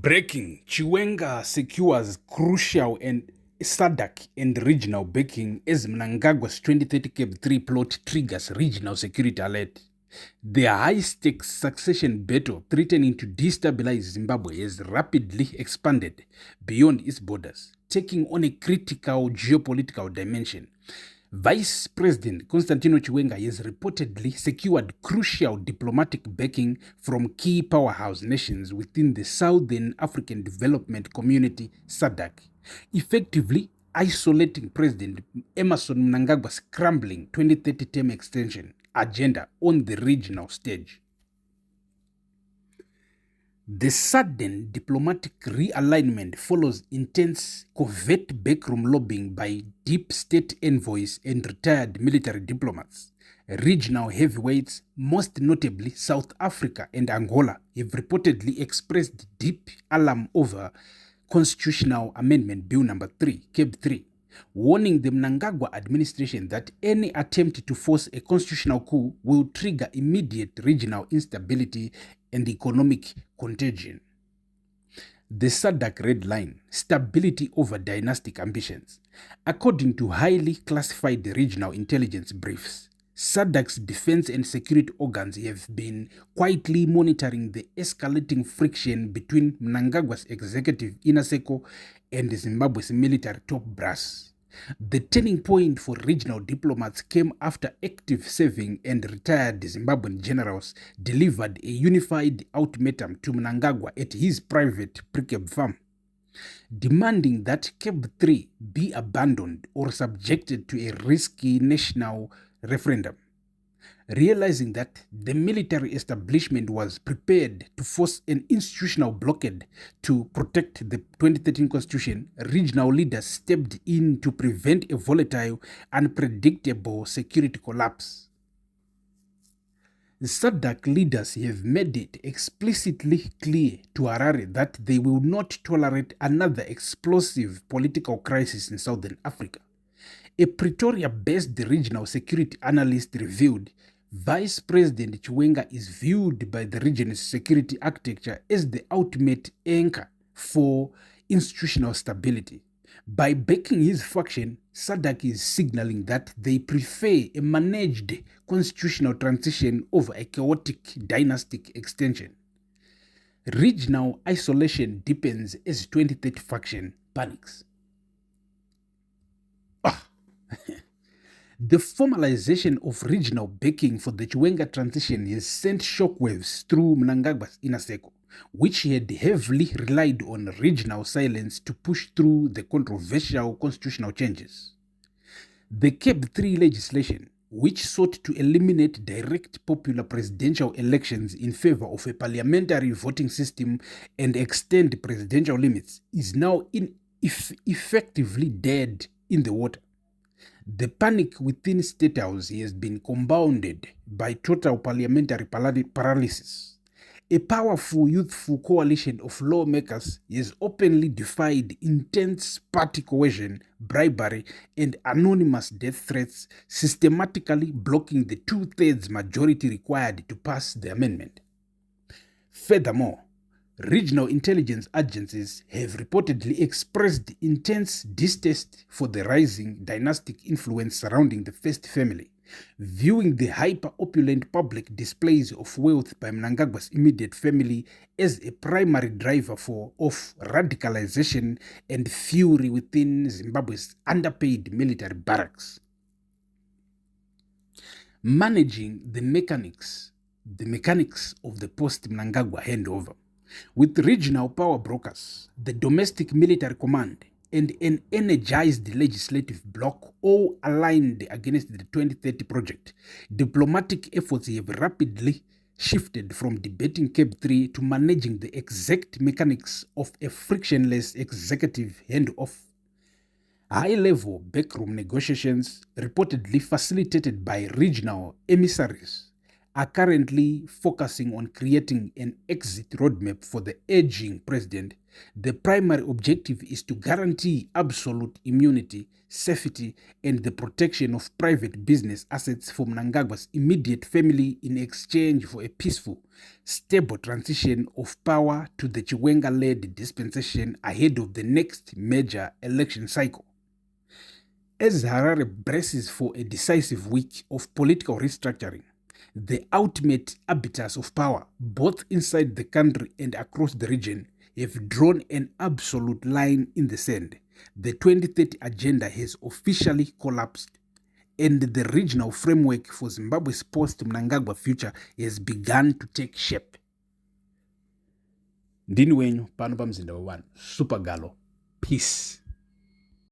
Breaking: Chiwenga secures crucial and SADC and regional backing as Mnangagwa's 2030 CAB3 plot triggers regional security alert. The high-stakes succession battle threatening to destabilize Zimbabwe has rapidly expanded beyond its borders, taking on a critical geopolitical dimension. Vice President Constantino Chiwenga has reportedly secured crucial diplomatic backing from key powerhouse nations within the Southern African Development Community (SADC), effectively isolating President Emmerson Mnangagwa's crumbling 2030 term extension agenda on the regional stage. The sudden diplomatic realignment follows intense covert backroom lobbying by deep state envoys and retired military diplomats. Regional heavyweights, most notably South Africa and Angola, have reportedly expressed deep alarm over Constitutional Amendment Bill No. 3, CAB3, warning the Mnangagwa administration that any attempt to force a constitutional coup will trigger immediate regional instability and economic contagion. The SADC red line: stability over dynastic ambitions. According to highly classified regional intelligence briefs, SADC's defense and security organs have been quietly monitoring the escalating friction between Mnangagwa's executive inner circle and Zimbabwe's military top brass. The turning point for regional diplomats came after active serving and retired Zimbabwean generals delivered a unified ultimatum to Mnangagwa at his private pre-CAB farm, demanding that CAB3 be abandoned or subjected to a risky national referendum. Realizing that the military establishment was prepared to force an institutional blockade to protect the 2013 constitution, regional leaders stepped in to prevent a volatile, unpredictable security collapse. The SADC leaders have made it explicitly clear to Harare that they will not tolerate another explosive political crisis in Southern Africa. A Pretoria-based regional security analyst revealed Vice President Chiwenga is viewed by the region's security architecture as the ultimate anchor for institutional stability. By backing his faction, SADC is signaling that they prefer a managed constitutional transition over a chaotic dynastic extension. Regional isolation deepens as 2030 faction panics. The formalization of regional backing for the Chiwenga transition has sent shockwaves through Mnangagwa's inner circle, which had heavily relied on regional silence to push through the controversial constitutional changes. The CAB3 legislation, which sought to eliminate direct popular presidential elections in favor of a parliamentary voting system and extend presidential limits, is now effectively dead in the water. The panic within State House has been compounded by total parliamentary paralysis. A powerful youthful coalition of lawmakers has openly defied intense party coercion, bribery, and anonymous death threats, systematically blocking the two-thirds majority required to pass the amendment. Furthermore, regional intelligence agencies have reportedly expressed intense distaste for the rising dynastic influence surrounding the First Family, viewing the hyper-opulent public displays of wealth by Mnangagwa's immediate family as a primary driver of radicalization and fury within Zimbabwe's underpaid military barracks. Managing the mechanics of the post-Mnangagwa handover. With regional power brokers, the domestic military command, and an energized legislative bloc all aligned against the 2030 project, diplomatic efforts have rapidly shifted from debating CAB3 to managing the exact mechanics of a frictionless executive handoff. High-level backroom negotiations, reportedly facilitated by regional emissaries, are currently focusing on creating an exit roadmap for the aging president. The primary objective is to guarantee absolute immunity, safety, and the protection of private business assets for Mnangagwa's immediate family in exchange for a peaceful, stable transition of power to the Chiwenga-led dispensation ahead of the next major election cycle. As Harare braces for a decisive week of political restructuring, the ultimate arbiters of power, both inside the country and across the region, have drawn an absolute line in the sand. The 2030 agenda has officially collapsed, and the regional framework for Zimbabwe's post-Mnangagwa future has begun to take shape. Ndini wenyu pano pamzinda wa1 Super Galo. Peace.